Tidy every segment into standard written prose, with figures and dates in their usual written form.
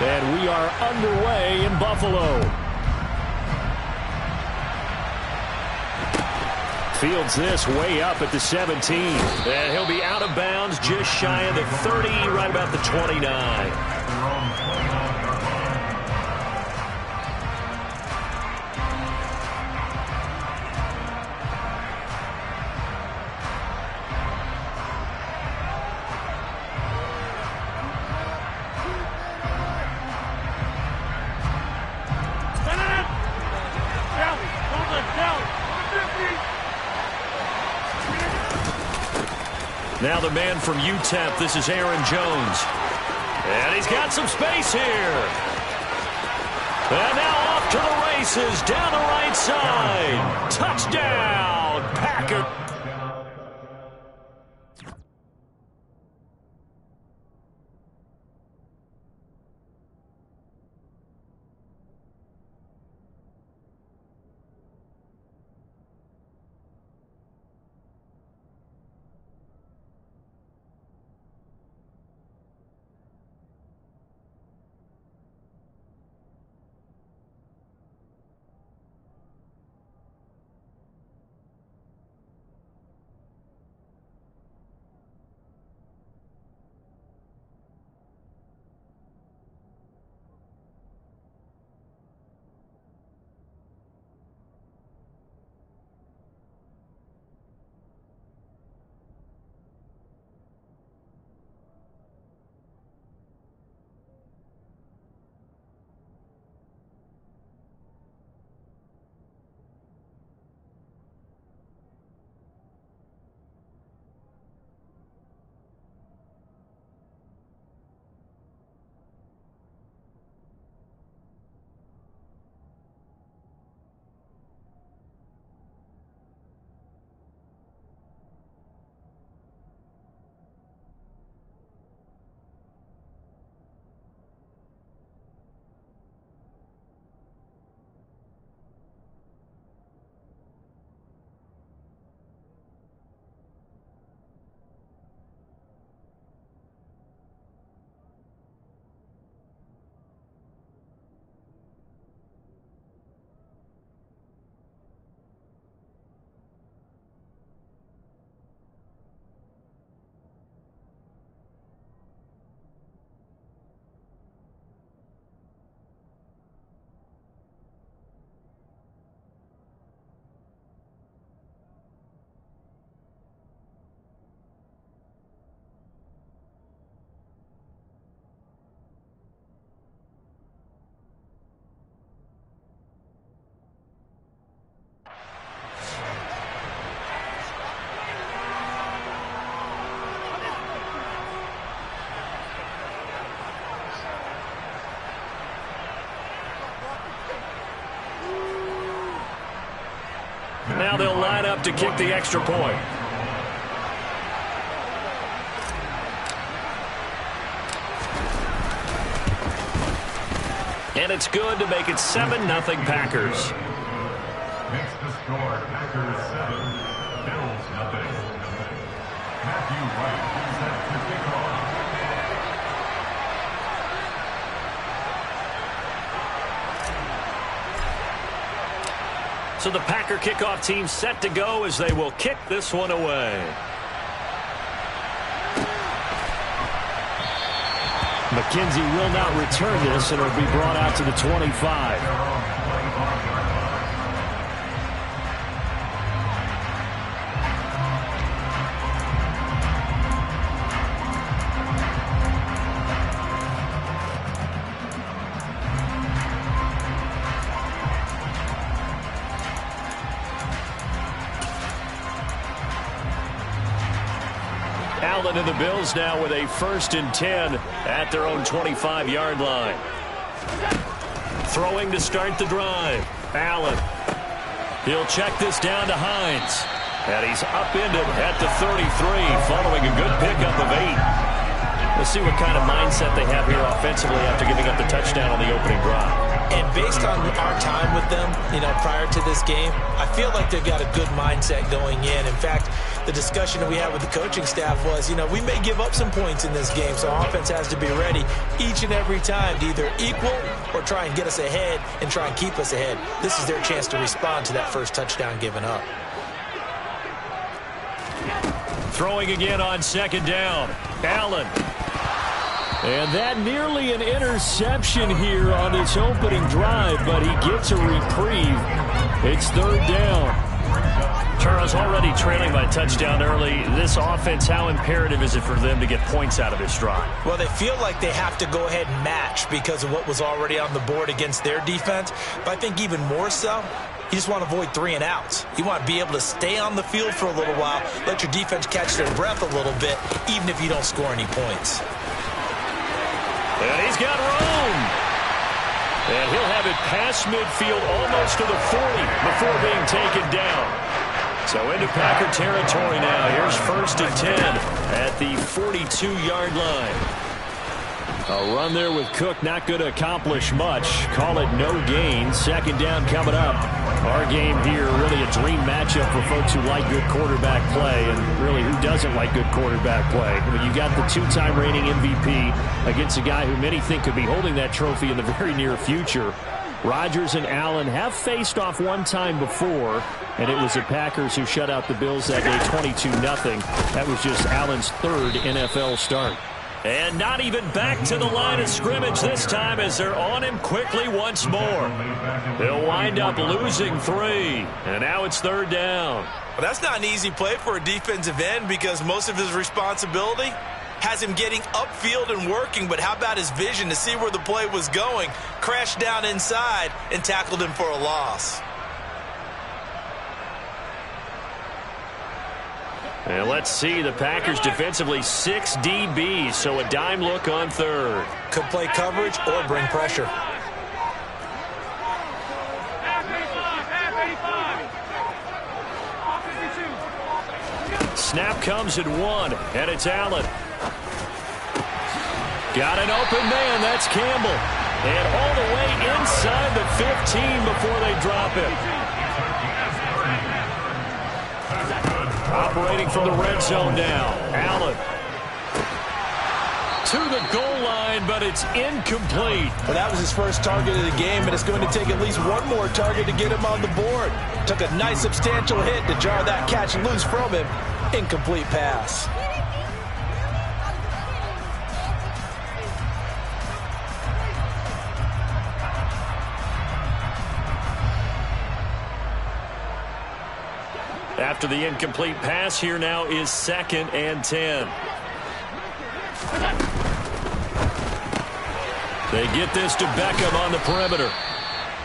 And we are underway in Buffalo. Fields this way up at the 17. And he'll be out of bounds just shy of the 30, right about the 29. Now the man from UTEP, this is Aaron Jones. And he's got some space here. And now off to the races, down the right side. Touchdown, Packers. Now they'll line up to kick the extra point. And it's good to make it 7-0 Packers. Makes the score Packers 7, Bills 0. Matthew White is set to kick off. So the Packer kickoff team set to go as they will kick this one away. McKenzie will not return this, and it'll be brought out to the 25. Allen and the Bills now with a 1st and 10 at their own 25-yard line. Throwing to start the drive. Allen. He'll check this down to Hines. And he's upended at the 33 following a good pickup of 8. Let's see what kind of mindset they have here offensively after giving up the touchdown on the opening drive. And based on our time with them, prior to this game, I feel like they've got a good mindset going in. In fact, the discussion that we had with the coaching staff was, we may give up some points in this game, so offense has to be ready each and every time to either equal or try and get us ahead and try and keep us ahead. This is their chance to respond to that first touchdown given up. Throwing again on second down. Allen. And that nearly an interception here on this opening drive, but he gets a reprieve. It's third down. Charles, already trailing by touchdown early. This offense, how imperative is it for them to get points out of this drive? Well, they feel like they have to go ahead and match because of what was already on the board against their defense. But I think even more so, you just want to avoid 3 and outs. You want to be able to stay on the field for a little while, let your defense catch their breath a little bit, even if you don't score any points. And he's got room. And he'll have it past midfield almost to the 40 before being taken down. So into Packer territory now. Here's 1st and 10 at the 42-yard line. A run there with Cook, not going to accomplish much. Call it no gain. Second down coming up. Our game here, really a dream matchup for folks who like good quarterback play, and really who doesn't like good quarterback play. When you got the 2-time reigning MVP against a guy who many think could be holding that trophy in the very near future. Rodgers and Allen have faced off one time before, and it was the Packers who shut out the Bills that day 22-0. That was just Allen's 3rd NFL start. And not even back to the line of scrimmage this time as they're on him quickly once more. They'll wind up losing 3. And now it's 3rd down. Well, that's not an easy play for a defensive end because most of his responsibility has him getting upfield and working. But how about his vision to see where the play was going, crashed down inside, and tackled him for a loss. And let's see, the Packers defensively 6 DBs, so a dime look on 3rd. Could play coverage or bring pressure. Snap comes at 1, and it's Allen. Got an open man, that's Campbell. And all the way inside the 15 before they drop it. Operating from the red zone now. Allen to the goal line, but it's incomplete. Well, that was his first target of the game, and it's going to take at least one more target to get him on the board. Took a nice substantial hit to jar that catch loose from him. Incomplete pass. After the incomplete pass, here now is 2nd and 10. They get this to Beckham on the perimeter.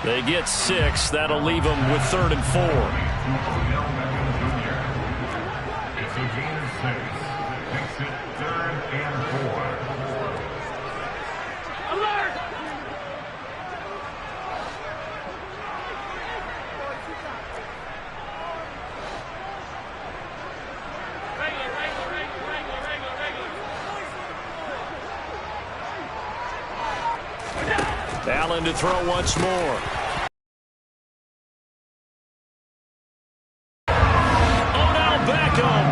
They get 6. That'll leave them with 3rd and 4. It's a gain of 6. Makes it 3rd and 4. Allen to throw once more. Odell Beckham,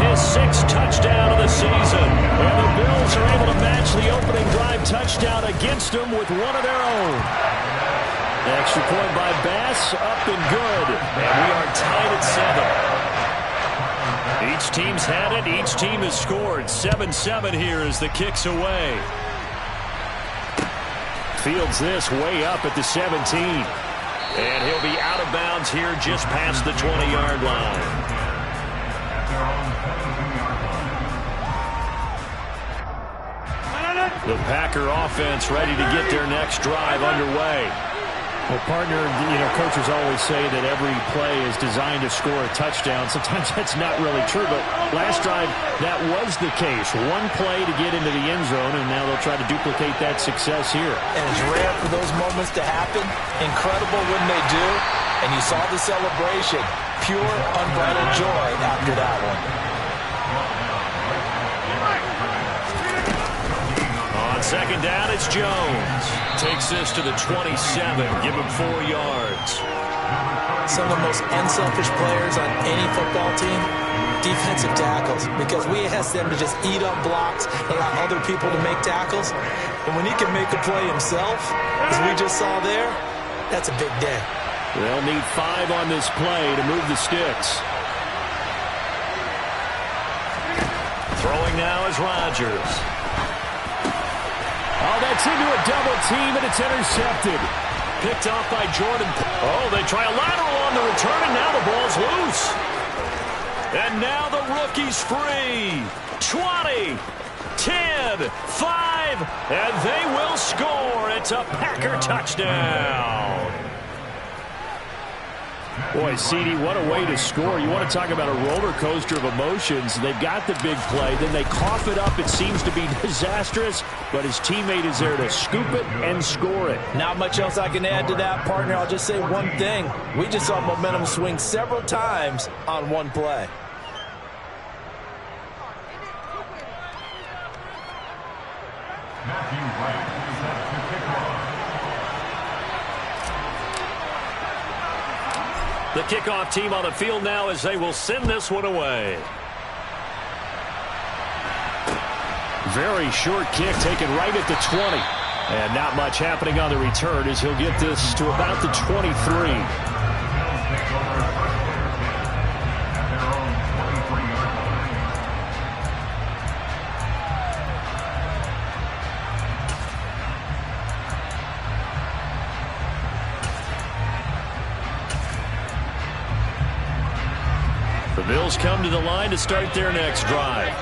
his 6th touchdown of the season. And the Bills are able to match the opening drive touchdown against them with one of their own. The extra point by Bass, up and good. And we are tied at 7. Each team's had it. Each team has scored. 7-7 here as the kick's away. Fields this way up at the 17. And he'll be out of bounds here just past the 20-yard line. The Packer offense ready to get their next drive underway. Well, partner, coaches always say that every play is designed to score a touchdown. Sometimes that's not really true, but last drive, that was the case. One play to get into the end zone, and now they'll try to duplicate that success here. And it's rare for those moments to happen. Incredible when they do. And you saw the celebration. Pure, unbridled joy after that one. On second down, it's Jones. Takes this to the 27. Give him 4 yards. Some of the most unselfish players on any football team, defensive tackles, because we ask them to just eat up blocks, allow other people to make tackles. And when he can make a play himself, as we just saw there, that's a big day. They'll need 5 on this play to move the sticks. Throwing now is Rodgers. Oh, that's into a double team, and it's intercepted. Picked off by Jordan. Oh, they try a lateral on the return, and now the ball's loose. And now the rookie's free. 20, 10, 5, and they will score. It's a Packer touchdown. Boy, CD, what a way to score. You want to talk about a roller coaster of emotions. They've got the big play, then they cough it up. It seems to be disastrous, but his teammate is there to scoop it and score it. Not much else I can add to that, partner. I'll just say one thing. We just saw momentum swing several times on one play. Matthew Wright is set to kick off. The kickoff team on the field now as they will send this one away. Very short kick taken right at the 20. And not much happening on the return as he'll get this to about the 23. The Bills come to the line to start their next drive.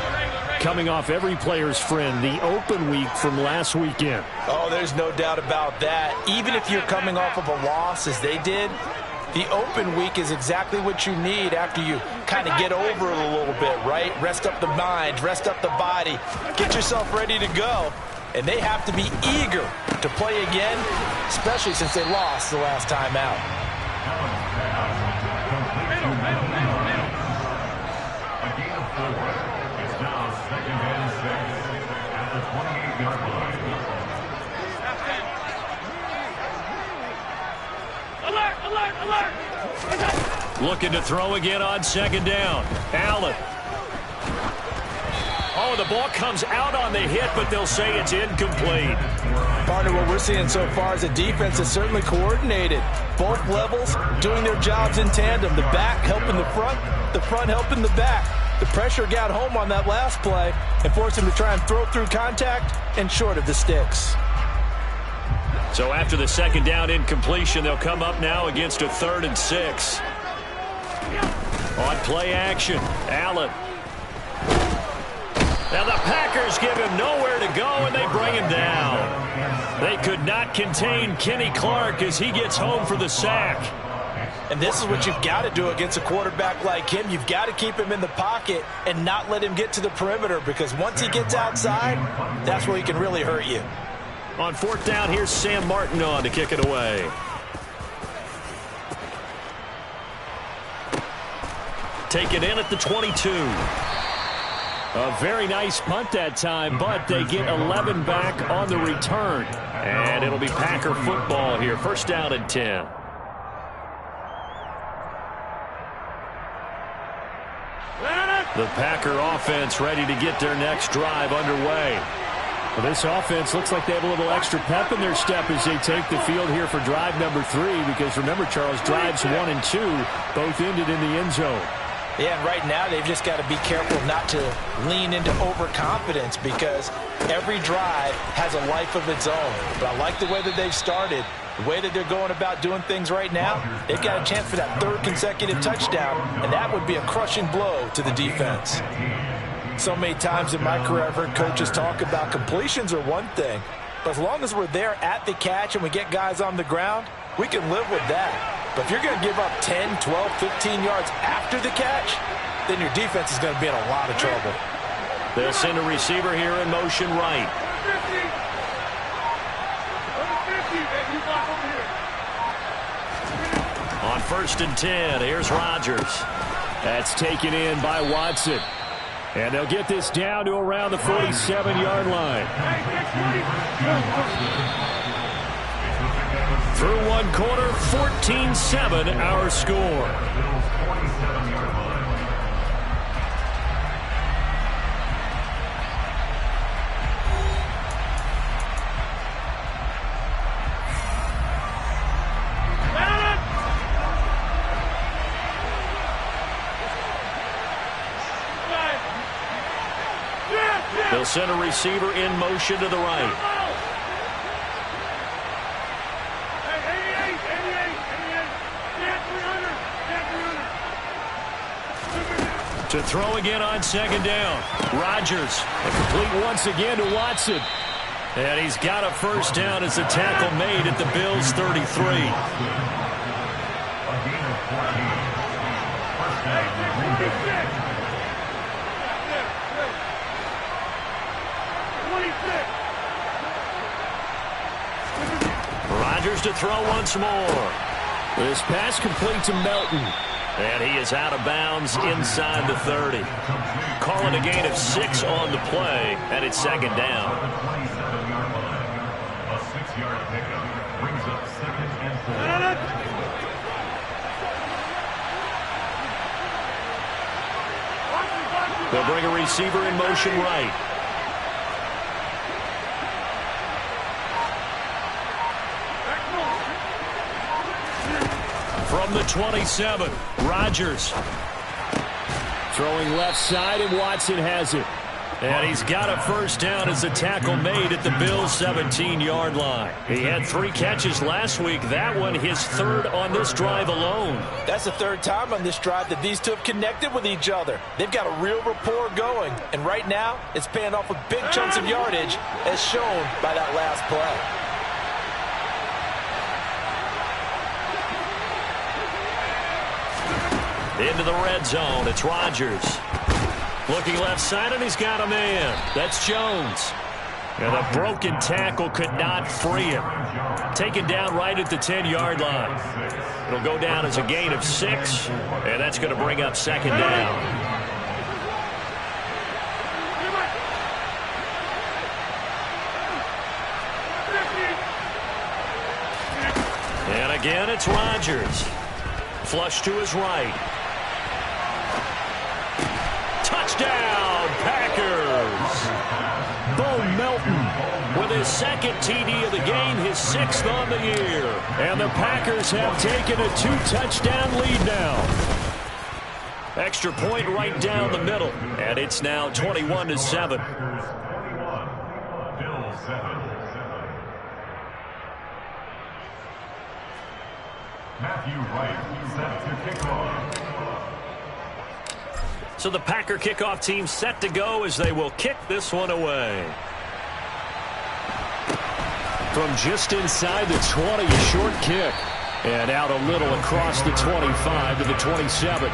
Coming off every player's friend, the open week from last weekend. Oh, there's no doubt about that. Even if you're coming off of a loss as they did, the open week is exactly what you need after you kind of get over it a little bit, right? Rest up the mind, rest up the body, get yourself ready to go. And they have to be eager to play again, especially since they lost the last time out. Looking to throw again on second down. Allen. Oh, the ball comes out on the hit, but they'll say it's incomplete. Partner, what we're seeing so far is a defense that's certainly coordinated. Both levels doing their jobs in tandem. The back helping the front helping the back. The pressure got home on that last play and forced him to try and throw through contact and short of the sticks. So after the second down incompletion, they'll come up now against a 3rd and 6. On play action, Allen. Now the Packers give him nowhere to go, and they bring him down. They could not contain Kenny Clark as he gets home for the sack. And this is what you've got to do against a quarterback like him. You've got to keep him in the pocket and not let him get to the perimeter, because once he gets outside, that's where he can really hurt you. On 4th down, here's Sam Martin on to kick it away. Taken in at the 22. A very nice punt that time, but they get 11 back on the return. And it'll be Packer football here. 1st down and 10. The Packer offense ready to get their next drive underway. Well, this offense looks like they have a little extra pep in their step as they take the field here for drive number 3, because remember, Charles, drives 1 and 2 both ended in the end zone. Yeah, and right now they've just got to be careful not to lean into overconfidence, because every drive has a life of its own. But I like the way that they've started, the way that they're going about doing things right now. They've got a chance for that 3rd consecutive touchdown, and that would be a crushing blow to the defense. So many times in my career I've heard coaches talk about completions are one thing, but as long as we're there at the catch and we get guys on the ground, we can live with that. But if you're going to give up 10, 12, 15 yards after the catch, then your defense is going to be in a lot of trouble. They'll send a receiver here in motion right. On 1st and 10, here's Rodgers. That's taken in by Watson. And they'll get this down to around the 47-yard line. Through one quarter, 14-7 our score. They'll send a receiver in motion to the right. To throw again on second down. Rodgers. Complete once again to Watson. And he's got a first down as the tackle made at the Bills' 33. Rodgers to throw once more. This pass complete to Melton. And he is out of bounds inside the 30. Calling a gain of 6 on the play, and it's second down. A 6-yard pickup brings up 2nd and 4. They'll bring a receiver in motion right. From the 27, Rodgers. Throwing left side, and Watson has it. And he's got a first down as the tackle made at the Bills' 17-yard line. He had 3 catches last week. That one his 3rd on this drive alone. That's the 3rd time on this drive that these two have connected with each other. They've got a real rapport going. And right now, it's paying off with big chunks of yardage, as shown by that last play. Into the red zone, it's Rodgers. Looking left side, and he's got a man. That's Jones. And a broken tackle could not free him. Taken down right at the 10-yard line. It'll go down as a gain of 6, and that's going to bring up second down. And again, it's Rodgers. Flush to his right. Touchdown, Packers! Bo Melton with his 2nd TD of the game, his 6th on the year. And the Packers have taken a 2-touchdown lead now. Extra point right down the middle. And it's now 21-7. Bills 7. Matthew Wright set to kick off. So the Packer kickoff team set to go as they will kick this one away. From just inside the 20, a short kick. And out a little across the 25 to the 27.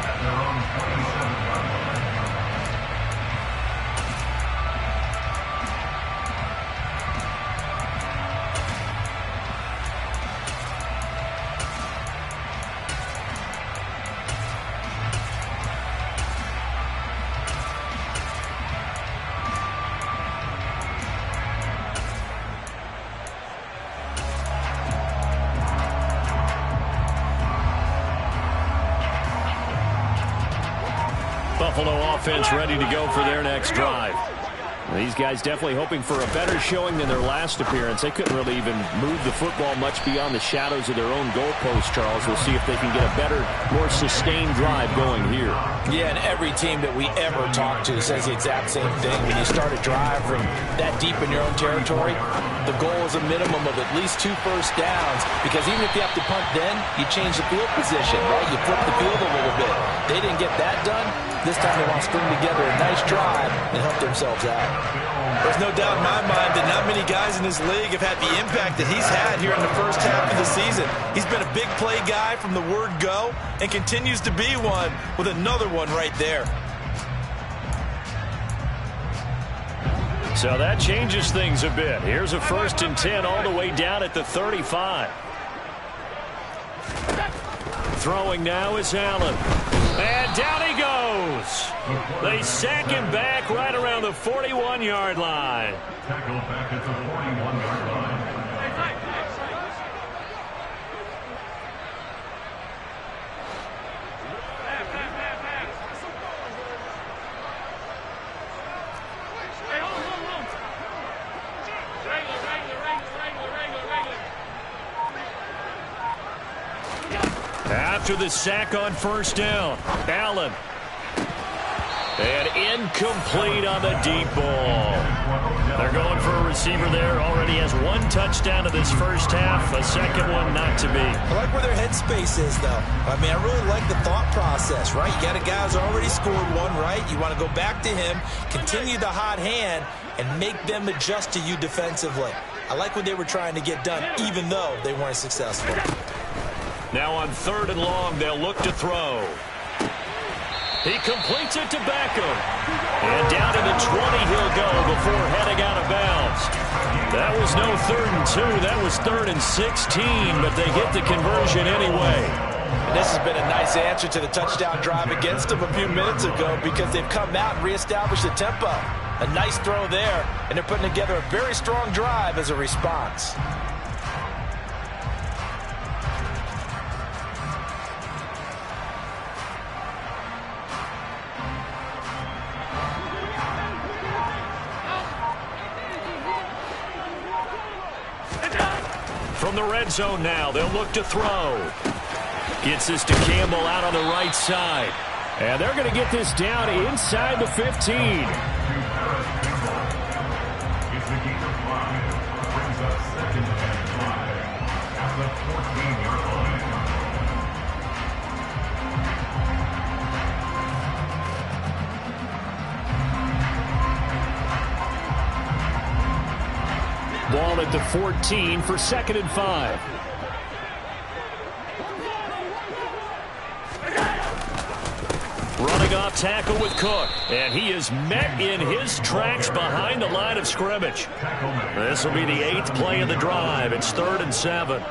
Buffalo offense ready to go for their next drive. These guys definitely hoping for a better showing than their last appearance. They couldn't really even move the football much beyond the shadows of their own goalpost, Charles. We'll see if they can get a better, more sustained drive going here. Yeah, and every team that we ever talk to says the exact same thing. When you start a drive from that deep in your own territory, the goal is a minimum of at least 2 first downs, because even if you have to punt then, you change the field position, right? You flip the field a little bit. They didn't get that done. This time they want to string together a nice drive and help themselves out. There's no doubt in my mind that not many guys in this league have had the impact that he's had here in the first half of the season. He's been a big play guy from the word go and continues to be one with another one right there. So that changes things a bit. Here's a 1st and 10 all the way down at the 35. Throwing now is Allen. And down he goes. They sack him back right around the 41-yard line. Tackle back at the 41-yard line. After the sack on first down, Allen. And incomplete on the deep ball. They're going for a receiver there. Already has one touchdown in this first half. A second one not to be. I like where their headspace is, though. I mean, I really like the thought process, right? You got a guy who's already scored one, right? You want to go back to him, continue the hot hand, and make them adjust to you defensively. I like what they were trying to get done, even though they weren't successful. Now on 3rd and long, they'll look to throw. He completes it to Beckham. And down to the 20 he'll go before heading out of bounds. That was no 3rd and 2. That was 3rd and 16, but they get the conversion anyway. And this has been a nice answer to the touchdown drive against them a few minutes ago because they've come out and reestablished the tempo. A nice throw there, and they're putting together a very strong drive as a response. From the red zone now, they'll look to throw. Gets this to Campbell out on the right side. And they're going to get this down inside the 15. It's a gain of 5. Brings up 2nd and 5 at the 14-yard line. Ball at the 14 for 2nd and 5. Running off tackle with Cook. And he is met in his tracks behind the line of scrimmage. This will be the 8th play of the drive. It's 3rd and 7.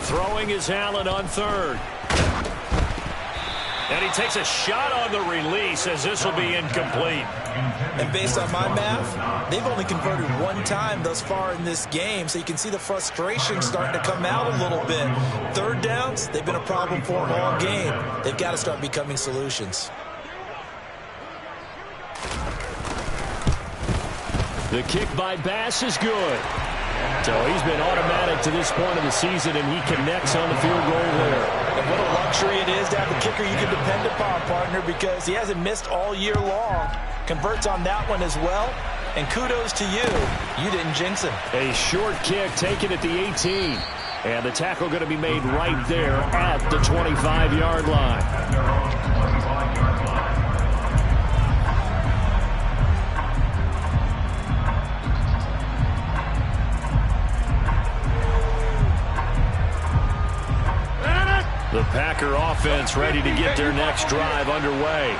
Throwing is Allen on 3rd. And he takes a shot on the release as this will be incomplete. And based on my math, they've only converted one time thus far in this game, so you can see the frustration starting to come out a little bit. 3rd downs, they've been a problem for them all game. They've got to start becoming solutions. The kick by Bass is good. So he's been automatic to this point of the season, and he connects on the field goal there. And what a luxury it is to have a kicker you can depend upon, partner, because he hasn't missed all year long. Converts on that one as well. And kudos to you. You didn't jinx him. A short kick taken at the 18. And the tackle going to be made right there at the 25-yard line. The Packer offense ready to get their next drive underway.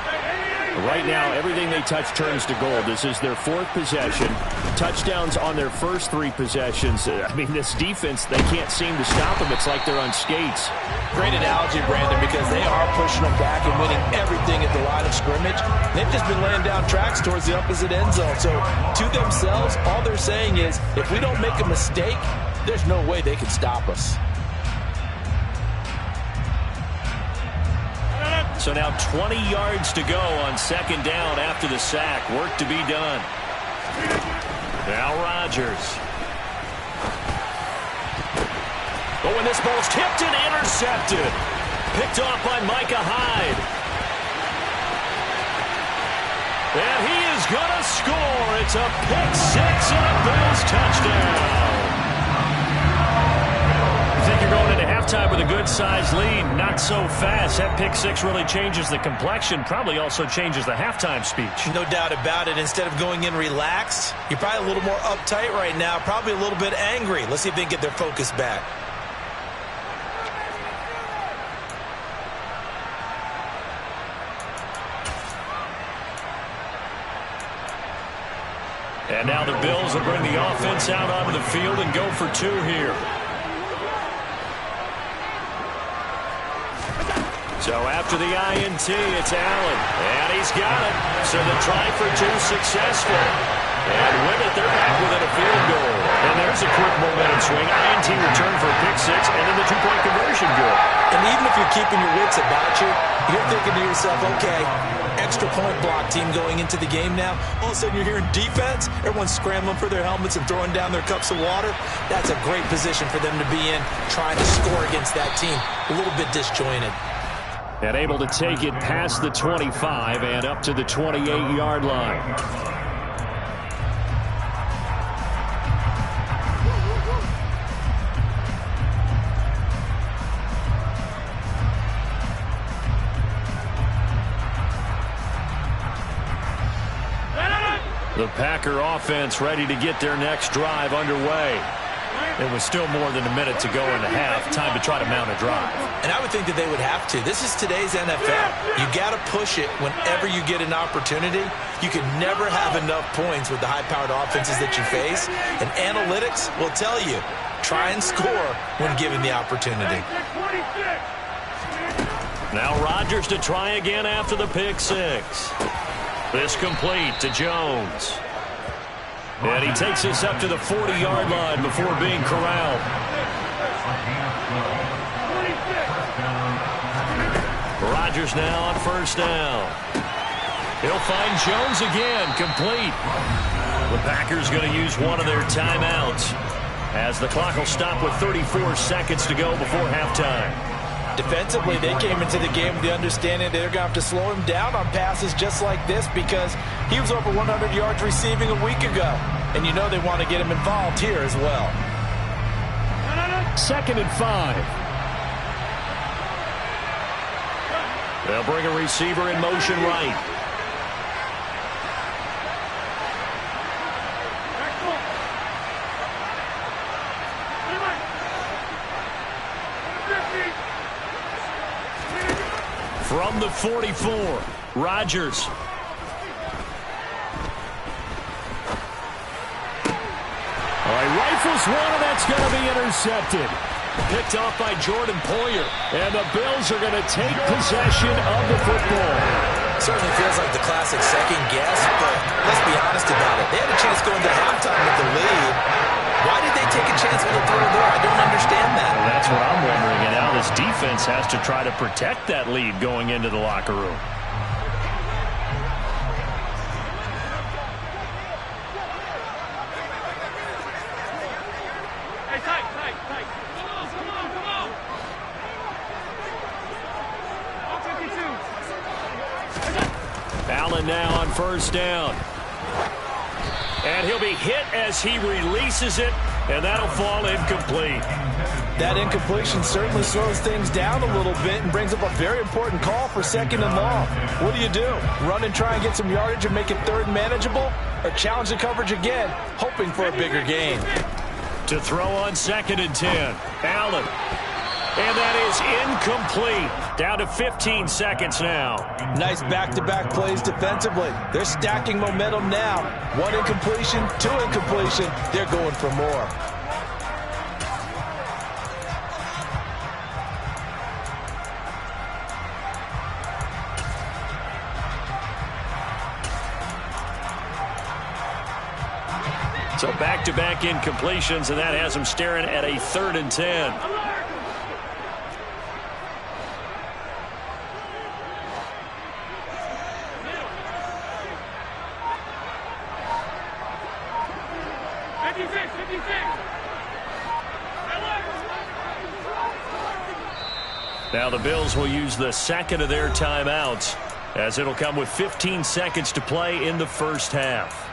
Right now, everything they touch turns to gold. This is their 4th possession. Touchdowns on their first 3 possessions. I mean, this defense, they can't seem to stop them. It's like they're on skates. Great analogy, Brandon, because they are pushing them back and winning everything at the line of scrimmage. They've just been laying down tracks towards the opposite end zone. So, to themselves, all they're saying is, if we don't make a mistake, there's no way they can stop us. So now 20 yards to go on 2nd down after the sack. Work to be done. Now Rodgers. Oh, and this ball's tipped and intercepted. Picked off by Micah Hyde. And he is going to score. It's a pick six and a Bills touchdown. You think you're going into halftime with a good-sized lead. Not so fast. That pick six really changes the complexion. Probably also changes the halftime speech. No doubt about it. Instead of going in relaxed, you're probably a little more uptight right now. Probably a little bit angry. Let's see if they can get their focus back. And now the Bills will bring the offense out onto the field and go for two here. So after the INT, it's Allen. And he's got it. So the try for two successful. And with it, they're back within a field goal. And there's a quick momentum swing. INT return for a pick six, and then the two-point conversion good. And even if you're keeping your wits about you, you're thinking to yourself, okay, extra point block team going into the game now. All of a sudden you're hearing defense. Everyone's scrambling for their helmets and throwing down their cups of water. That's a great position for them to be in, trying to score against that team. A little bit disjointed. And able to take it past the 25 and up to the 28-yard line. The Packer offense ready to get their next drive underway. It was still more than a minute to go in the half. Time to try to mount a drive. And I would think that they would have to. This is today's NFL. You got to push it whenever you get an opportunity. You can never have enough points with the high-powered offenses that you face. And analytics will tell you, try and score when given the opportunity. Now Rodgers to try again after the pick six. This complete to Jones. And he takes this up to the 40-yard line before being corralled. Rodgers now on first down. He'll find Jones again, complete. The Packers going to use one of their timeouts as the clock will stop with 34 seconds to go before halftime. Defensively, they came into the game with the understanding they're going to have to slow him down on passes just like this because he was over 100 yards receiving a week ago. And you know they want to get him involved here as well. 2nd and 5. They'll bring a receiver in motion right. From the 44, Rodgers. All right, rifles one, and that's going to be intercepted. Picked off by Jordan Poyer. And the Bills are going to take possession of the football. Certainly feels like the classic second guess, but let's be honest about it. They had a chance going to halftime with the lead. Why did they take a chance with a throw there? I don't understand that. Well, that's what I'm wondering. And now this defense has to try to protect that lead going into the locker room. Hey, tight. Come on. All 52. Allen now on first down. And he'll be hit as he releases it, and that'll fall incomplete. That incompletion certainly slows things down a little bit and brings up a very important call for 2nd and long. What do? Run and try and get some yardage and make it 3rd manageable? Or challenge the coverage again, hoping for a bigger gain? To throw on 2nd and 10, Allen. And that is incomplete. Down to 15 seconds now. Nice back-to-back plays defensively. They're stacking momentum now. 1 incompletion, 2 incompletion. They're going for more. So back-to-back incompletions, and that has them staring at a 3rd and 10. Now the Bills will use the 2nd of their timeouts as it'll come with 15 seconds to play in the first half.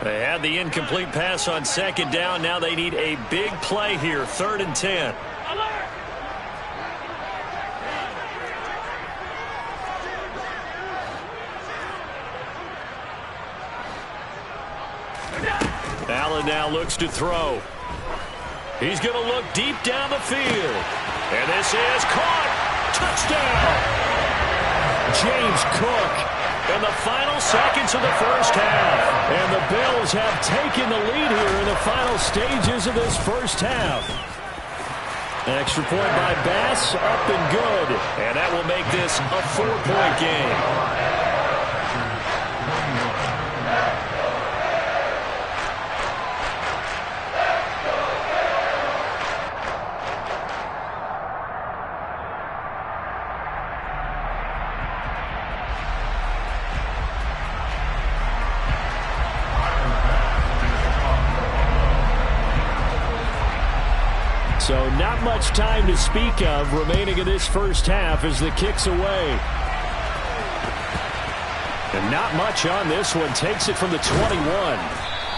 They had the incomplete pass on second down. Now they need a big play here, 3rd and 10. Allen now looks to throw. He's going to look deep down the field. And this is caught. Touchdown. James Cook. In the final seconds of the first half. And the Bills have taken the lead here in the final stages of this first half. An extra point by Bass, up and good. And that will make this a 4-point game. So not much time to speak of remaining in this first half as the kick's away. And not much on this one. Takes it from the 21.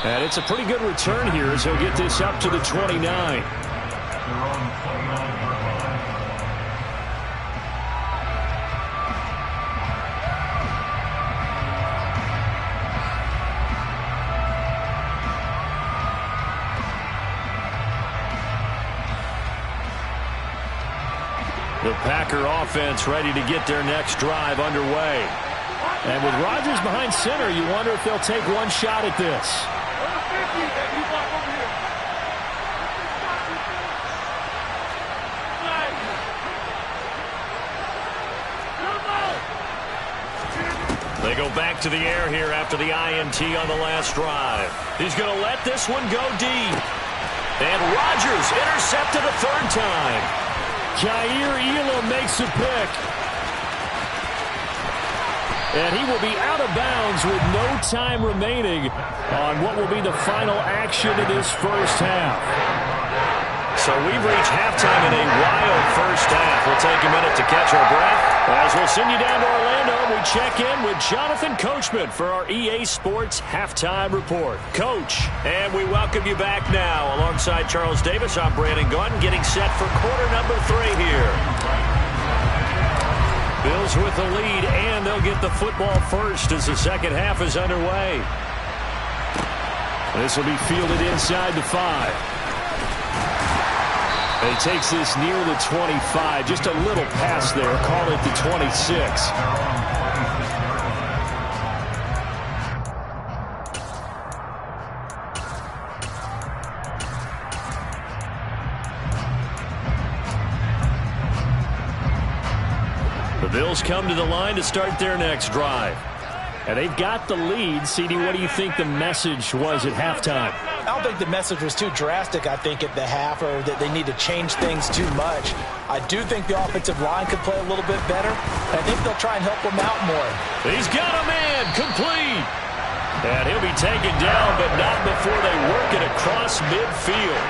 And it's a pretty good return here as he'll get this up to the 29. The Packer offense ready to get their next drive underway. And with Rodgers behind center, you wonder if they'll take one shot at this. They go back to the air here after the INT on the last drive. He's going to let this one go deep. And Rodgers intercepted a 3rd time. Jair Elam makes a pick. And he will be out of bounds with no time remaining on what will be the final action of this first half. So we've reached halftime in a wild first half. We'll take a minute to catch our breath as we'll send you down to Orlando. We check in with Jonathan Coachman for our EA Sports Halftime Report. Coach, and we welcome you back now. Alongside Charles Davis, I'm Brandon Gaudin, getting set for quarter number 3 here. Bills with the lead, and they'll get the football first as the second half is underway. This will be fielded inside the 5. And he takes this near the 25. Just a little pass there. Call it the 26. The Bills come to the line to start their next drive. And they've got the lead. CD, what do you think the message was at halftime? I don't think the message was too drastic, I think, at the half, or that they need to change things too much. I do think the offensive line could play a little bit better. I think they'll try and help him out more. He's got a man complete. And he'll be taken down, but not before they work it across midfield.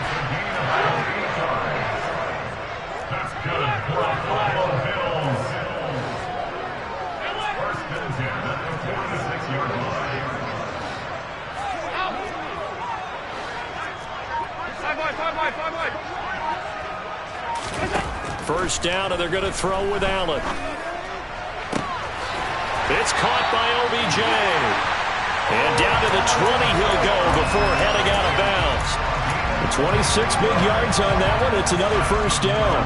That's good for a Buffalo Bills. First and 10 at the 46-yard line. First down, and they're going to throw with Allen. It's caught by OBJ. And down to the 20 he'll go before heading out of bounds. 26 big yards on that one. It's another first down.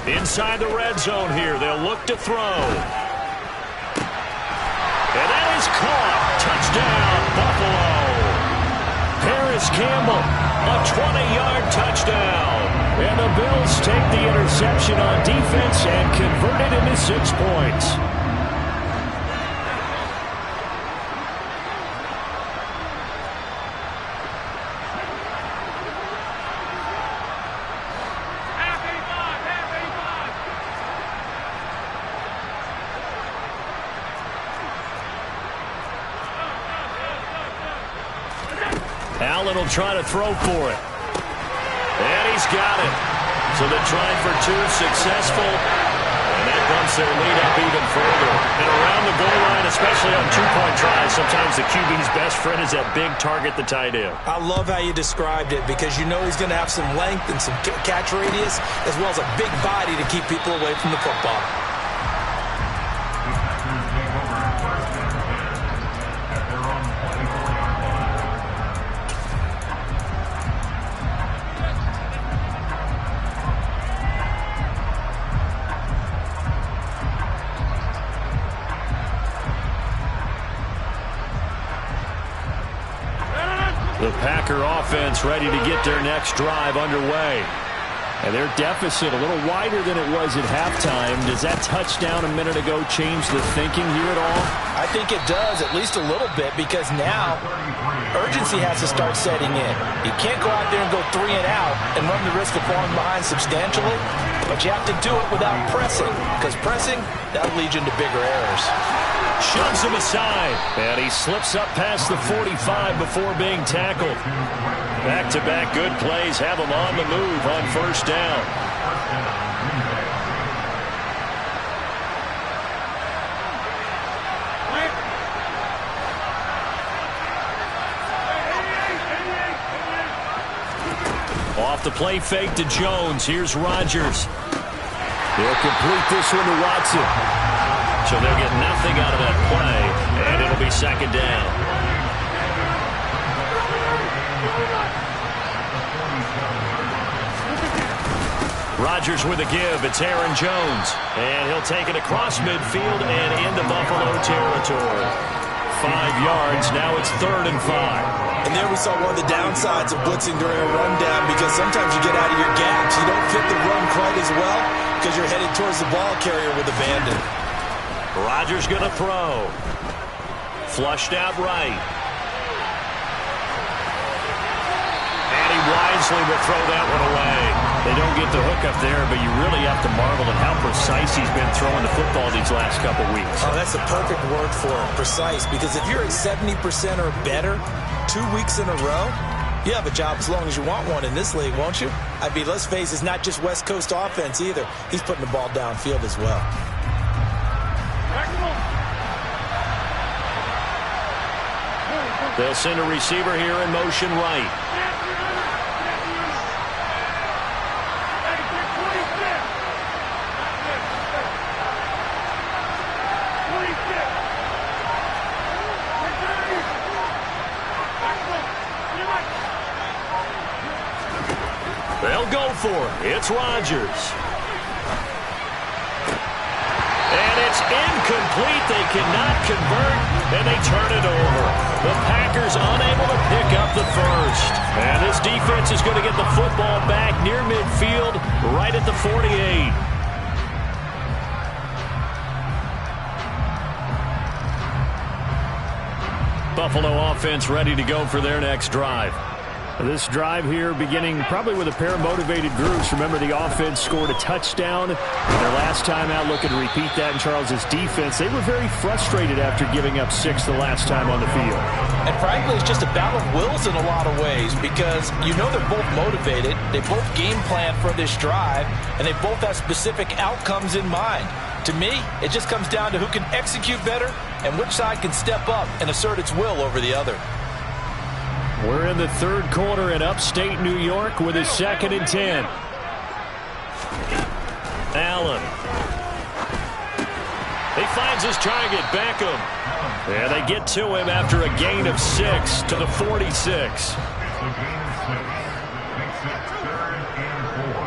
Inside the red zone here. They'll look to throw. And that is caught. Touchdown, Buffalo. Paris Campbell A 20-yard touchdown. And the Bills take the interception on defense and convert it into 6 points. Allen will try to throw for it. And he's got it. So they're trying for 2, successful. And that bumps their lead up even further. And around the goal line, especially on 2-point tries, sometimes the QB's best friend is that big target, the tight end. I love how you described it because you know he's going to have some length and some catch radius as well as a big body to keep people away from the football. The Packer offense ready to get their next drive underway. And their deficit a little wider than it was at halftime. Does that touchdown a minute ago change the thinking here at all? I think it does, at least a little bit, because now urgency has to start setting in. You can't go out there and go 3 and out and run the risk of falling behind substantially, but you have to do it without pressing, because pressing, that'll lead you into bigger errors. Shoves him aside, and he slips up past the 45 before being tackled. Back-to-back good plays have him on the move on first down. Off the play fake to Jones. Here's Rodgers. They'll complete this one to Watson. So they'll get nothing out of that play, and it'll be second down. Rodgers with a give. It's Aaron Jones. And he'll take it across midfield and into Buffalo territory. 5 yards. Now it's 3rd and 5. And there we saw one of the downsides of blitzing during a rundown, because sometimes you get out of your gaps. You don't fit the run quite as well because you're headed towards the ball carrier with abandon. Rodgers going to throw. Flushed out right. And he wisely will throw that one away. They don't get the hook up there, but you really have to marvel at how precise he's been throwing the football these last couple weeks. Oh, that's the perfect word for it, precise, because if you're at 70% or better 2 weeks in a row, you have a job as long as you want one in this league, won't you? I mean, let's face it, it's not just West Coast offense either. He's putting the ball downfield as well. They'll send a receiver here in motion right. They'll go for it. It's Rodgers. And it's incomplete. They cannot convert, and they turn it over. The Packers unable to pick up the first. And this defense is going to get the football back near midfield, right at the 48. Buffalo offense ready to go for their next drive. This drive here beginning probably with a pair of motivated groups. Remember, the offense scored a touchdown. Their last time out, looking to repeat that in Charles's defense. They were very frustrated after giving up 6 the last time on the field. And frankly, it's just a battle of wills in a lot of ways, because you know they're both motivated. They both game plan for this drive, and they both have specific outcomes in mind. To me, it just comes down to who can execute better and which side can step up and assert its will over the other. We're in the 3rd quarter in upstate New York with a 2nd and 10. Allen. He finds his target, Beckham. And they get to him after a gain of 6 to the 46. It's a gain of 6. Makes it 3rd and 4.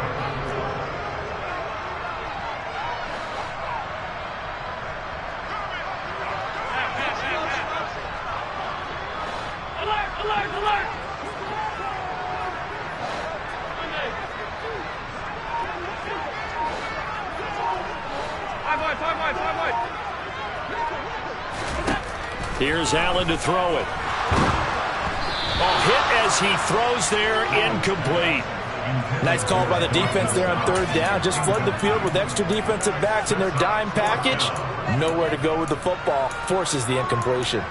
Here's Allen to throw it. Hit as he throws there, incomplete. Nice call by the defense there on third down. Just flood the field with extra defensive backs in their dime package. Nowhere to go with the football. Forces the incompletion.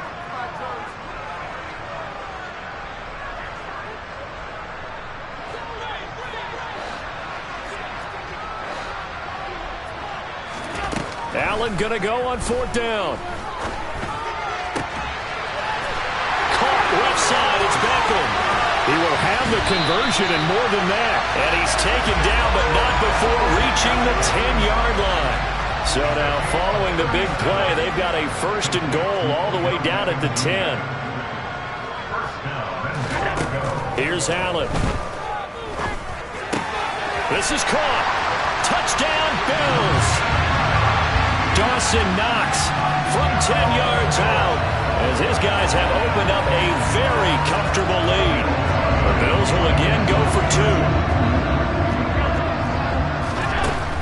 Allen gonna go on fourth down. Left side, it's Beckham. He will have the conversion and more than that. And he's taken down, but not before reaching the 10-yard line. So now, following the big play, they've got a first and goal all the way down at the 10. Here's Allen. This is caught. Touchdown, Bills. Dawson Knox from 10 yards out, as his guys have opened up a very comfortable lead. The Bills will again go for two.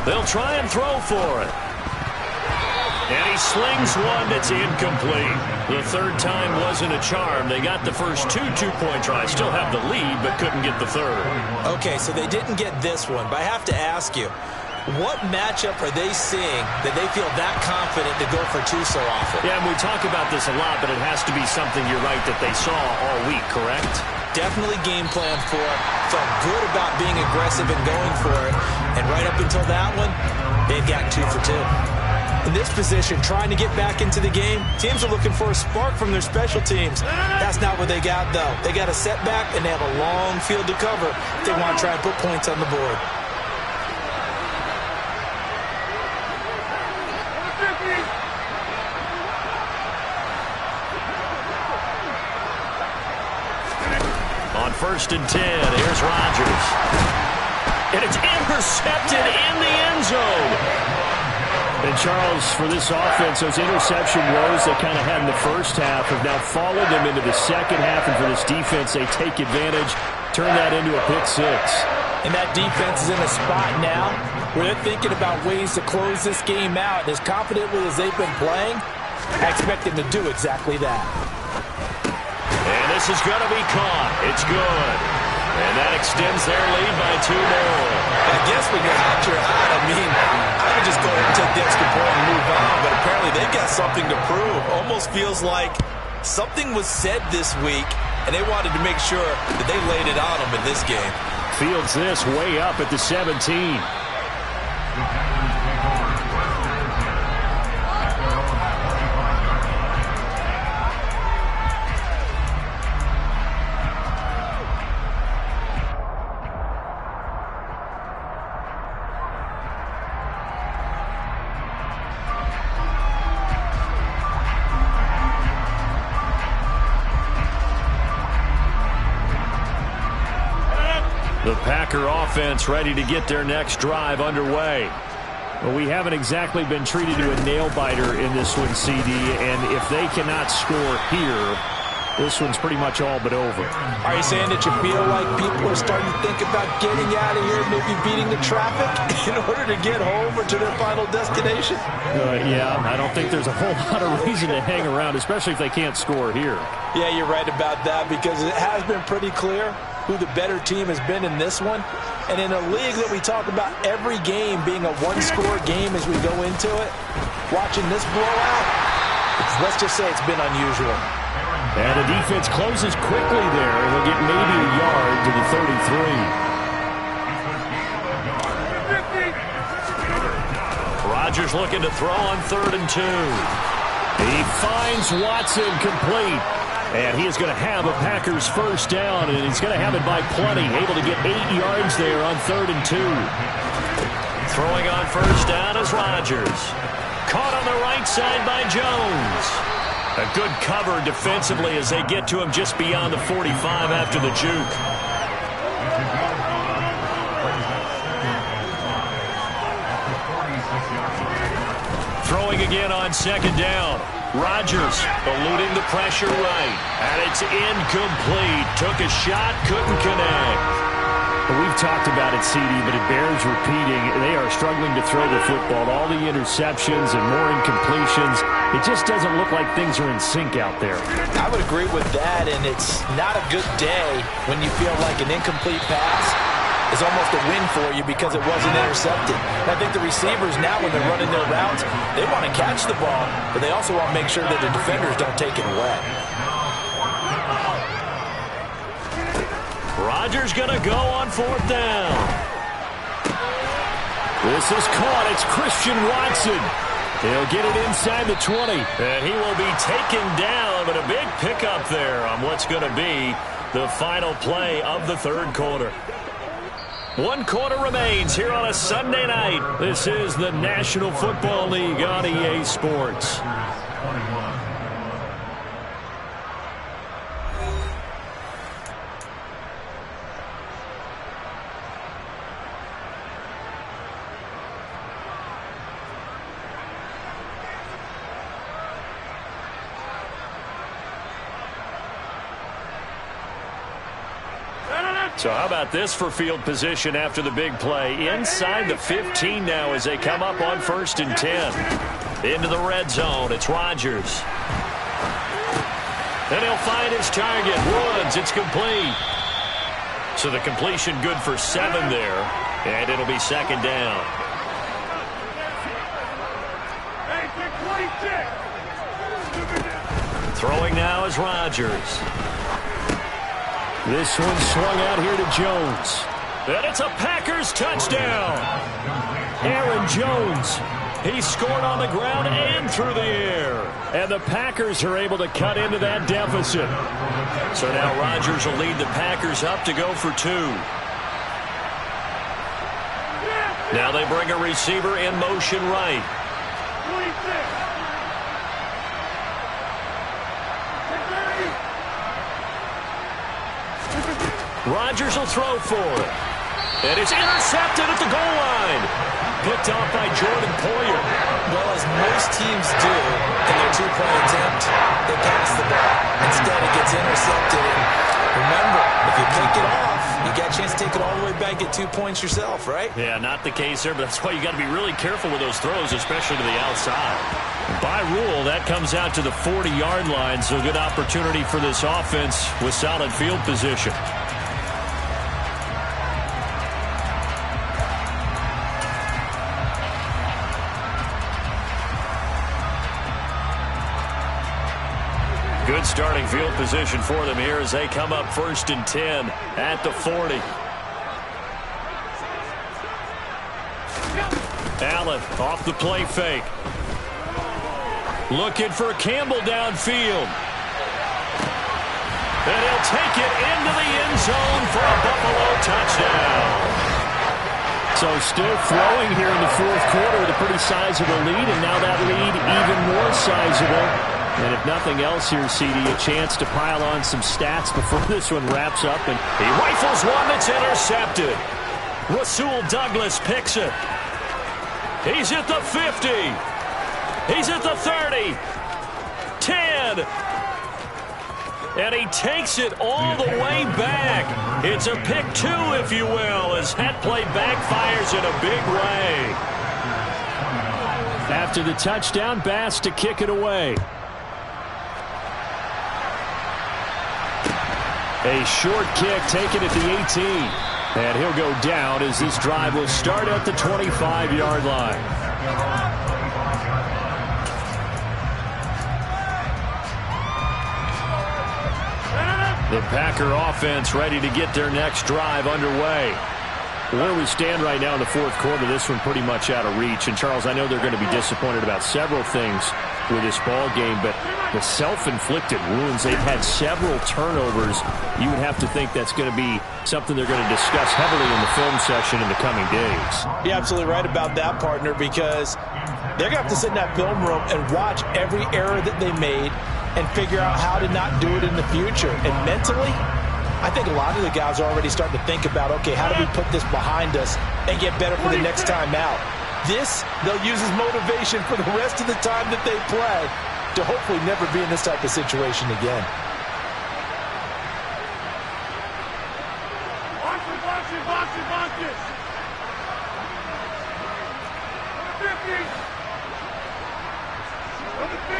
They'll try and throw for it. And he slings one that's incomplete. The third time wasn't a charm. They got the first two-point tries. Still have the lead, but couldn't get the third. Okay, so they didn't get this one, but I have to ask you, what matchup are they seeing that they feel that confident to go for two so often? Yeah, and we talk about this a lot, but it has to be something, you're right, that they saw all week, correct? Definitely game plan for it. Felt good about being aggressive and going for it. And right up until that one, they've got 2 for 2. In this position, trying to get back into the game, teams are looking for a spark from their special teams. That's not what they got, though. They got a setback, and they have a long field to cover if they want to try and put points on the board. On first and 10, here's Rodgers. And it's intercepted in the end zone. And Charles, for this offense, those interception woes they kind of had in the first half have now followed them into the second half. And for this defense, they take advantage, turn that into a pick six. And that defense is in a spot now where they're thinking about ways to close this game out. And as confidently as they've been playing, I expect them to do exactly that. And this is going to be caught. It's good. And that extends their lead by 2 more. I guess when you're out, you're out. I mean, I would just go ahead and take the extra point and move on. But apparently they've got something to prove. Almost feels like something was said this week, and they wanted to make sure that they laid it on them in this game. Fields this way up at the 17. The Packer offense ready to get their next drive underway. Well, we haven't exactly been treated to a nail-biter in this one, CD, and if they cannot score here, this one's pretty much all but over. Are you saying that you feel like people are starting to think about getting out of here, maybe beating the traffic in order to get home or to their final destination? Yeah, I don't think there's a whole lot of reason to hang around, especially if they can't score here. Yeah, you're right about that, because it has been pretty clear who the better team has been in this one. And in a league that we talk about every game being a one-score game as we go into it, watching this blowout, let's just say it's been unusual. And the defense closes quickly there. He'll get maybe a yard to the 33. Rodgers looking to throw on 3rd and 2. He finds Watson complete. And he is going to have a Packers first down, and he's going to have it by plenty. Able to get 8 yards there on 3rd and 2. Throwing on first down is Rodgers. Caught on the right side by Jones. A good cover defensively as they get to him just beyond the 45 after the juke. Throwing again on 2nd down. Rodgers eluding the pressure right. And it's incomplete. Took a shot, couldn't connect. We've talked about it, CD, but it bears repeating. They are struggling to throw the football. All the interceptions and more incompletions. It just doesn't look like things are in sync out there. I would agree with that, and it's not a good day when you feel like an incomplete pass is almost a win for you because it wasn't intercepted. And I think the receivers now, when they're running their routes, they want to catch the ball, but they also want to make sure that the defenders don't take it away. Rodgers going to go on 4th down. This is caught. It's Christian Watson. He'll get it inside the 20. And he will be taken down, but a big pickup there on what's going to be the final play of the 3rd quarter. 1 quarter remains here on a Sunday night. This is the National Football League on EA Sports. So how about this for field position after the big play? Inside the 15 now as they come up on 1st and 10. Into the red zone. It's Rodgers. And he'll find his target. Woods. It's complete. So the completion good for 7 there. And it'll be 2nd down. Throwing now is Rodgers. This one swung out here to Jones. And it's a Packers touchdown. Aaron Jones. He scored on the ground and through the air. And the Packers are able to cut into that deficit. So now Rodgers will lead the Packers up to go for 2. Now they bring a receiver in motion right. Rodgers will throw for it. And it's intercepted at the goal line. Picked off by Jordan Poyer. Well, as most teams do in their 2-point attempt, they pass the ball. Instead, it gets intercepted. And remember, if you pick it off, you got a chance to take it all the way back, get 2 points yourself, right? Yeah, not the case there, but that's why you got to be really careful with those throws, especially to the outside. By rule, that comes out to the 40-yard line, so good opportunity for this offense with solid field position. Good starting field position for them here as they come up 1st and 10 at the 40. Allen off the play fake. Looking for Campbell downfield. And he'll take it into the end zone for a Buffalo touchdown. So still throwing here in the 4th quarter with a pretty sizable lead, and now that lead even more sizable. And if nothing else here, CD, a chance to pile on some stats before this one wraps up. And he rifles one that's intercepted. Rasul Douglas picks it. He's at the 50. He's at the 30. 10. And he takes it all the way back. It's a pick 2, if you will, as that play backfires in a big way. After the touchdown, Bass to kick it away. A short kick taken at the 18. And he'll go down as this drive will start at the 25-yard line. The Packer offense ready to get their next drive underway. Where we stand right now in the 4th quarter, this one pretty much out of reach. And, Charles, I know they're going to be disappointed about several things with this ball game, but the self-inflicted wounds, they've had several turnovers. You would have to think that's going to be something they're going to discuss heavily in the film session in the coming days. You're absolutely right about that, partner, because they're going to have to sit in that film room and watch every error that they made and figure out how to not do it in the future. And mentally, I think a lot of the guys are already starting to think about, okay, how do we put this behind us and get better for the next time out? This, they'll use as motivation for the rest of the time that they play to hopefully never be in this type of situation again. Watch it, watch it, watch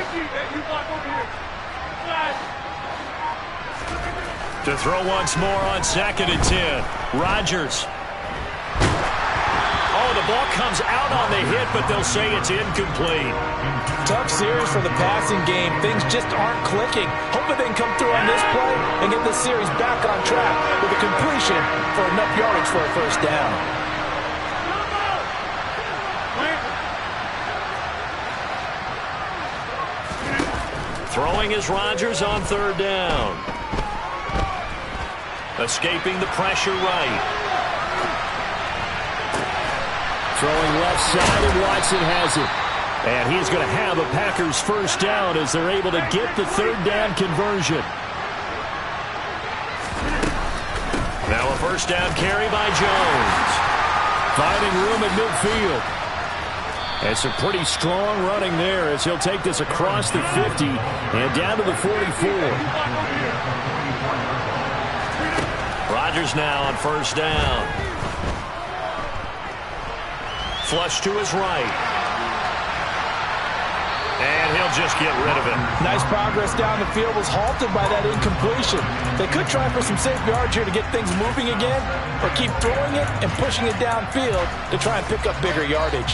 You block over here. Flash. To throw once more on 2nd and 10. Rodgers. Oh, the ball comes out on the hit, but they'll say it's incomplete. Tough series for the passing game. Things just aren't clicking. Hoping they can come through on this play and get this series back on track with a completion for enough yardage for a first down. Throwing is Rodgers on 3rd down. Escaping the pressure right. Throwing left side, and Watson has it. And he's going to have a Packers first down as they're able to get the 3rd down conversion. Now a first down carry by Jones. Finding room at midfield. And some pretty strong running there as he'll take this across the 50 and down to the 44. Rodgers now on first down. Flush to his right. And he'll just get rid of it. Nice progress down the field, was halted by that incompletion. They could try for some safe yards here to get things moving again, or keep throwing it and pushing it downfield to try and pick up bigger yardage.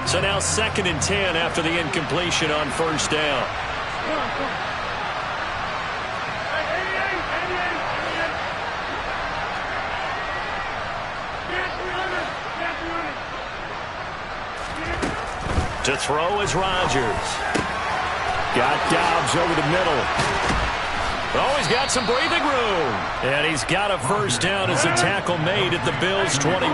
So now 2nd and 10 after the incompletion on first down. To throw is Rodgers. Got Dobbs over the middle. Oh, he's got some breathing room. And he's got a first down as a tackle made at the Bills' 21.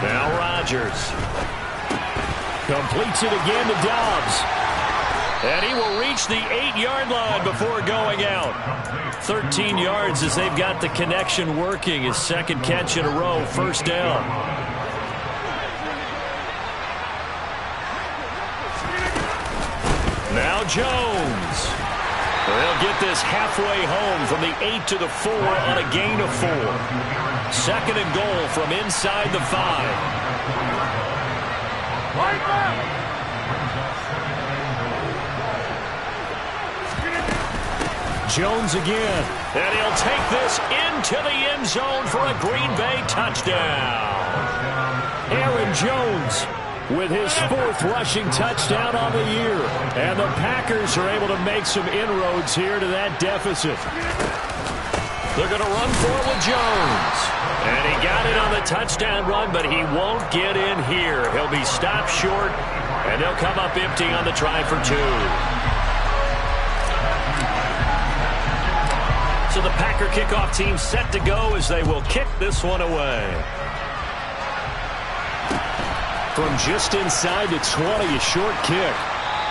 Now Rodgers. Completes it again to Dobbs. And he will reach the 8-yard line before going out. 13 yards as they've got the connection working. His 2nd catch in a row, first down. Now Jones. They'll get this halfway home from the 8 to the 4 on a gain of 4. 2nd and goal from inside the 5. Jones again. And he'll take this into the end zone for a Green Bay touchdown. Aaron Jones with his 4th rushing touchdown on the year. And the Packers are able to make some inroads here to that deficit. They're going to run for it with Jones. And he got it on the touchdown run, but he won't get in here. He'll be stopped short, and they'll come up empty on the try for 2. So the Packer kickoff team set to go as they will kick this one away. From just inside the 20, a short kick.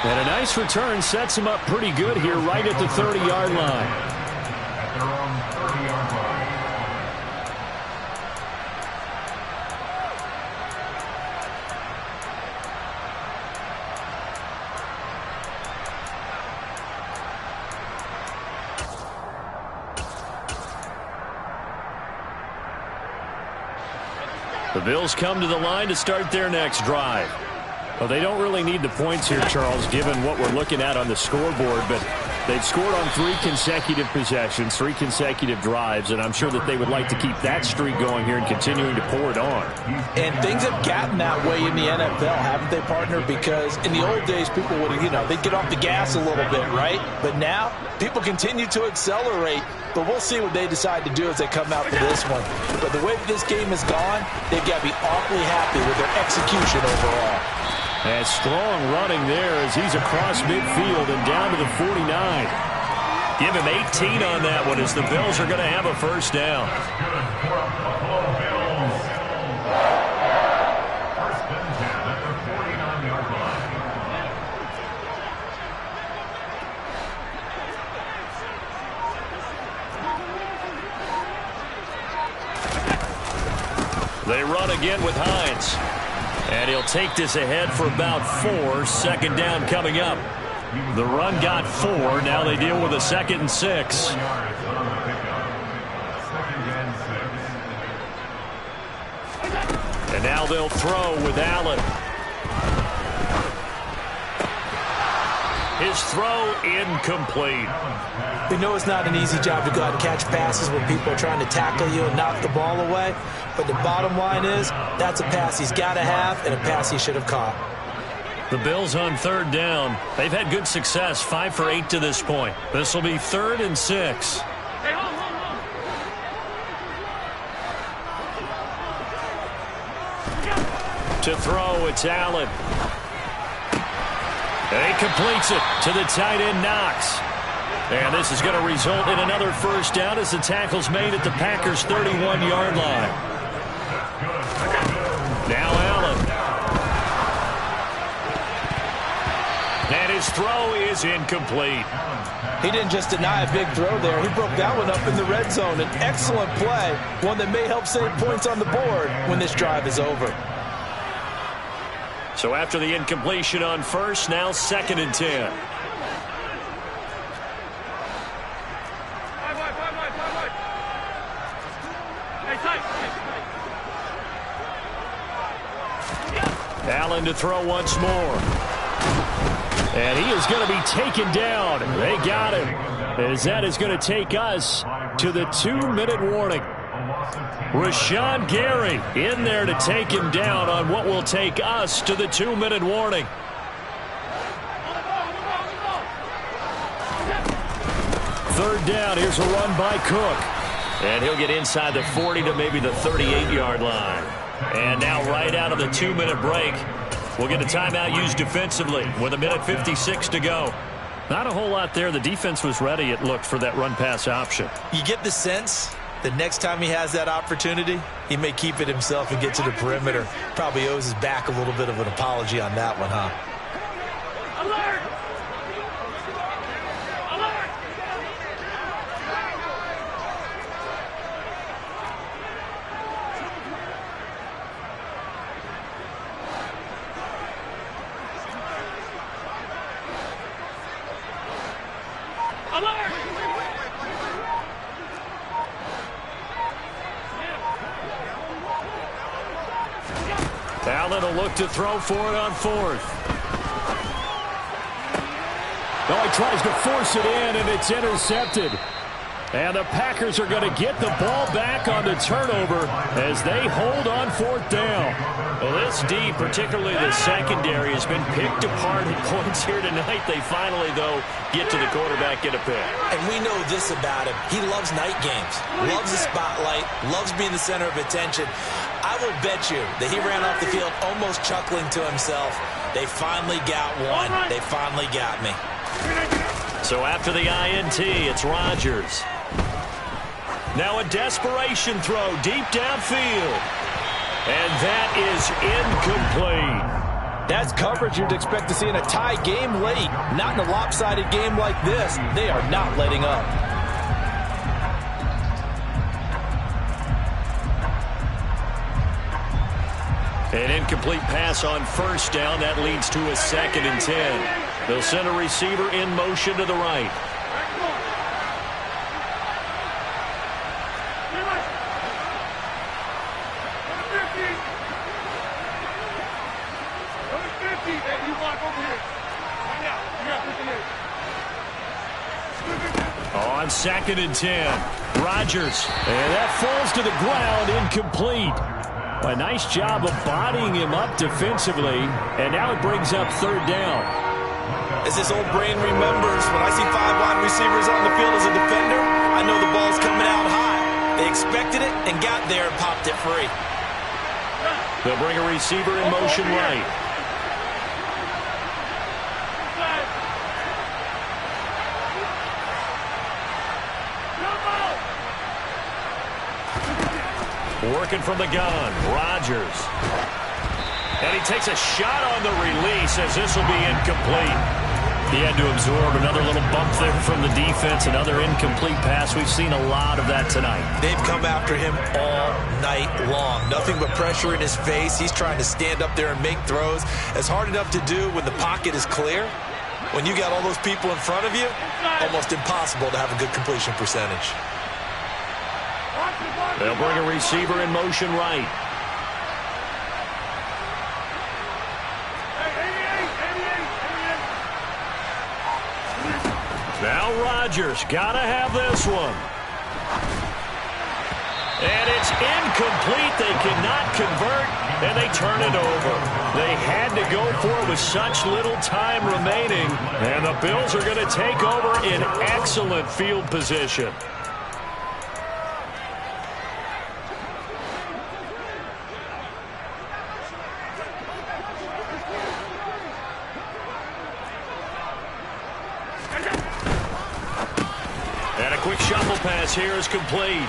And a nice return sets him up pretty good here right at the 30-yard line. At their own 30-yard line. The Bills come to the line to start their next drive. Well, they don't really need the points here, Charles, given what we're looking at on the scoreboard, but they've scored on 3 consecutive possessions, 3 consecutive drives, and I'm sure that they would like to keep that streak going here and continuing to pour it on. And things have gotten that way in the NFL, haven't they, partner? Because in the old days, people would, they'd get off the gas a little bit, right? But now, people continue to accelerate, but we'll see what they decide to do as they come out to this one. But the way that this game has gone, they've got to be awfully happy with their execution overall. And strong running there as he's across midfield and down to the 49. Give him 18 on that one as the Bills are going to have a first down. First and 10 at the 49-yard line. They run again with Hines. And he'll take this ahead for about 4. 2nd down coming up. The run got 4. Now they deal with a 2nd and 6. And now they'll throw with Allen. His throw incomplete. We know it's not an easy job to go out and catch passes when people are trying to tackle you and knock the ball away. But the bottom line is, that's a pass he's got to have and a pass he should have caught. The Bills on third down. They've had good success, 5 for 8 to this point. This will be 3rd and 6. To throw, it's Allen. And he completes it to the tight end, Knox. And this is going to result in another first down as the tackle's made at the Packers' 31-yard line. Now Allen. And his throw is incomplete. He didn't just deny a big throw there. He broke that one up in the red zone. An excellent play, one that may help save points on the board when this drive is over. So after the incompletion on first, now 2nd and 10. Allen to throw once more. And he is going to be taken down. They got him. As that is going to take us to the 2-minute warning. Rashawn Gary in there to take him down on what will take us to the 2-minute warning. Third down. Here's a run by Cook. And he'll get inside the 40 to maybe the 38-yard line. And now right out of the 2-minute break, we'll get a timeout used defensively with 1:56 to go. Not a whole lot there. The defense was ready, it looked, for that run-pass option. You get the sense the next time he has that opportunity, he may keep it himself and get to the perimeter. Probably owes his back a little bit of an apology on that one, huh? Alert! Alert! Alert! Allen will look to throw for it on 4th. Oh, he tries to force it in, and it's intercepted. And the Packers are going to get the ball back on the turnover as they hold on 4th down. Well, this D, particularly the secondary, has been picked apart at points here tonight. They finally, though, get to the quarterback, get a pick. And we know this about him. He loves night games, loves the spotlight, loves being the center of attention. I will bet you that he ran off the field almost chuckling to himself. They finally got one. They finally got me. So after the INT, it's Rodgers. Now a desperation throw deep downfield. And that is incomplete. That's coverage you'd expect to see in a tie game late. Not in a lopsided game like this. They are not letting up. An incomplete pass on first down. That leads to a 2nd and 10. They'll send a receiver in motion to the right. On 2nd and 10, Rodgers. And that falls to the ground, incomplete. A nice job of bodying him up defensively, and now it brings up 3rd down. As this old brain remembers, when I see 5 wide receivers on the field as a defender, I know the ball's coming out high. They expected it and got there and popped it free. They'll bring a receiver in motion right. Working from the gun, Rodgers. And he takes a shot on the release as this will be incomplete. He had to absorb another little bump there from the defense, another incomplete pass. We've seen a lot of that tonight. They've come after him all night long. Nothing but pressure in his face. He's trying to stand up there and make throws. It's hard enough to do when the pocket is clear. When you got all those people in front of you, almost impossible to have a good completion percentage. Watch it. They'll bring a receiver in motion right. Now Rodgers got to have this one. And it's incomplete. They cannot convert, and they turn it over. They had to go for it with such little time remaining, and the Bills are going to take over in excellent field position. And a quick shuffle pass here is complete.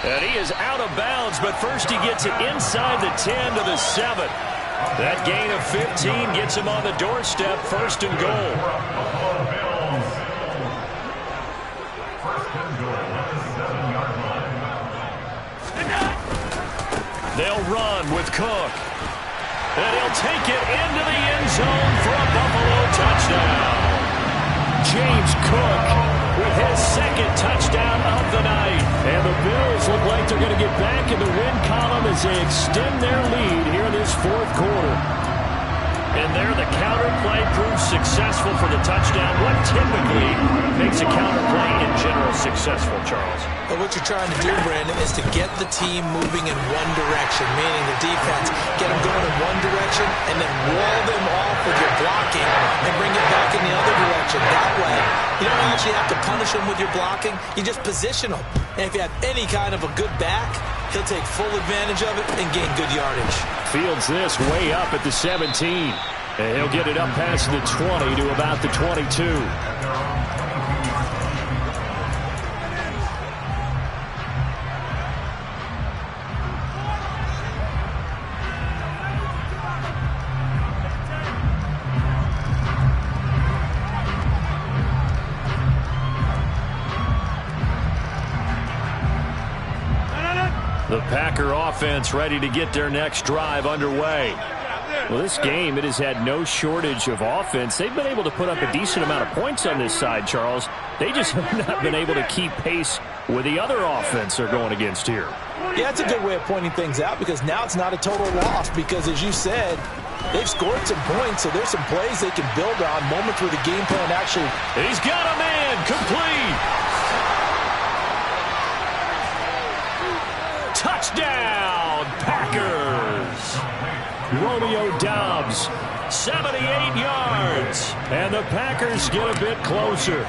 And he is out of bounds, but first he gets it inside the 10 to the 7. That gain of 15 gets him on the doorstep, first and goal. They'll run with Cook. And he'll take it into the end zone for a Buffalo touchdown. James Cook with his second touchdown of the night. And the Bills look like they're going to get back in the win column as they extend their lead here in this fourth quarter. And there the counter play proves successful for the touchdown. What typically makes a counter play in general successful, Charles? But what you're trying to do, Brandon, is to get the team moving in one direction, meaning the defense, get them going in one direction and then wall them off with your blocking and bring it back in the other direction. That way, you don't actually have to punish them with your blocking. You just position them. And if you have any kind of a good back, he'll take full advantage of it and gain good yardage. Fields this way up at the 17. And he'll get it up past the 20 to about the 22. The Packer offense ready to get their next drive underway. Well, this game, it has had no shortage of offense. They've been able to put up a decent amount of points on this side, Charles. They just have not been able to keep pace with the other offense they're going against here. Yeah, it's a good way of pointing things out because now it's not a total loss because, as you said, they've scored some points, so there's some plays they can build on, moments where the game plan actually... He's got a man, complete! Touchdown, Packers! Romeo Doubs, 78 yards. And the Packers get a bit closer.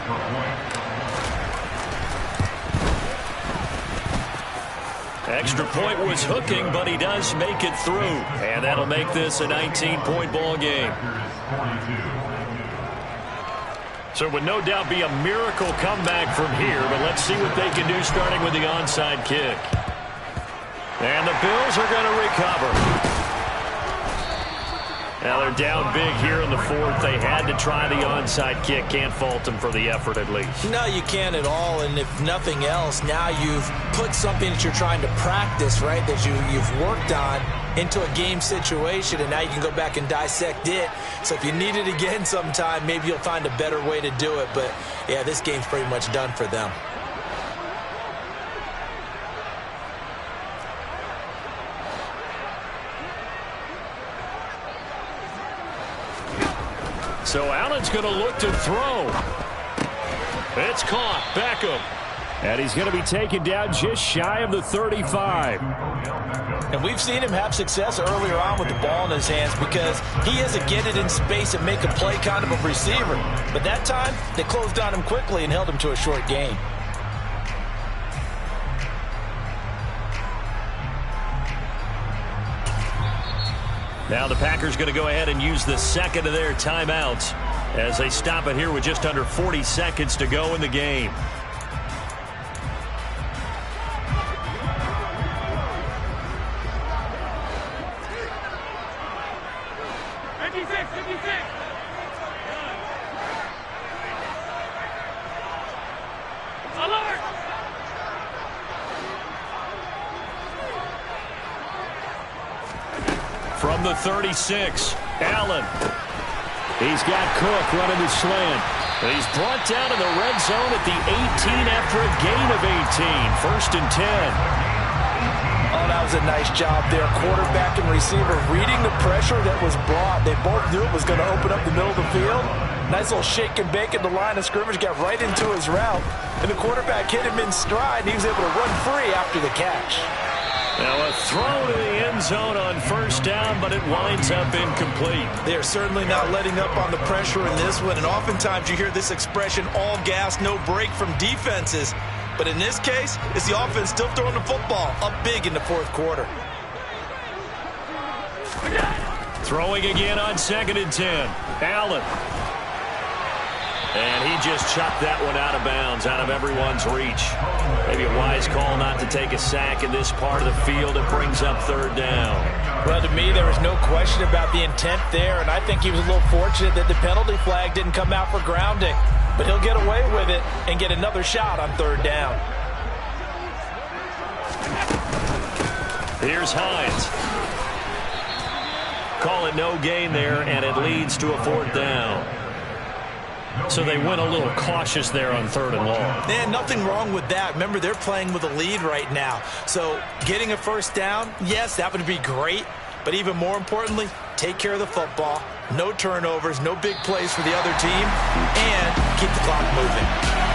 Extra point was hooking, but he does make it through. And that'll make this a 19-point ball game. So it would no doubt be a miracle comeback from here, but let's see what they can do starting with the onside kick. And the Bills are going to recover. Now they're down big here in the fourth. They had to try the onside kick. Can't fault them for the effort at least. No, you can't at all. And if nothing else, now you've put something that you're trying to practice, right, that you've worked on into a game situation, and now you can go back and dissect it. So if you need it again sometime, maybe you'll find a better way to do it. But, yeah, this game's pretty much done for them. So Allen's going to look to throw. It's caught. Beckham. And he's going to be taken down just shy of the 35. And we've seen him have success earlier on with the ball in his hands because he is a get it in space and make a play kind of a receiver. But that time, they closed on him quickly and held him to a short gain. Now the Packers going to go ahead and use the second of their timeouts as they stop it here with just under 40 seconds to go in the game. From the 36, Allen. He's got Cook running the slant. He's brought down in the red zone at the 18 after a gain of 18. 1st and 10. Oh, that was a nice job there. Quarterback and receiver reading the pressure that was brought. They both knew it was going to open up the middle of the field. Nice little shake and bake at the line of scrimmage. Got right into his route. And the quarterback hit him in stride. And he was able to run free after the catch. Now a throw to the end zone on 1st down, but it winds up incomplete. They're certainly not letting up on the pressure in this one. And oftentimes you hear this expression, all gas, no break from defenses. But in this case, it's the offense still throwing the football up big in the 4th quarter. Throwing again on 2nd and 10. Allen. And he just chucked that one out of bounds, out of everyone's reach. Maybe a wise call not to take a sack in this part of the field. It brings up 3rd down. Well, to me, there was no question about the intent there, and I think he was a little fortunate that the penalty flag didn't come out for grounding. But he'll get away with it and get another shot on 3rd down. Here's Hines. Call it no gain there, and it leads to a 4th down. So they went a little cautious there on 3rd and long. And nothing wrong with that. Remember, they're playing with a lead right now. So getting a 1st down, yes, that would be great. But even more importantly, take care of the football. No turnovers, no big plays for the other team, and keep the clock moving.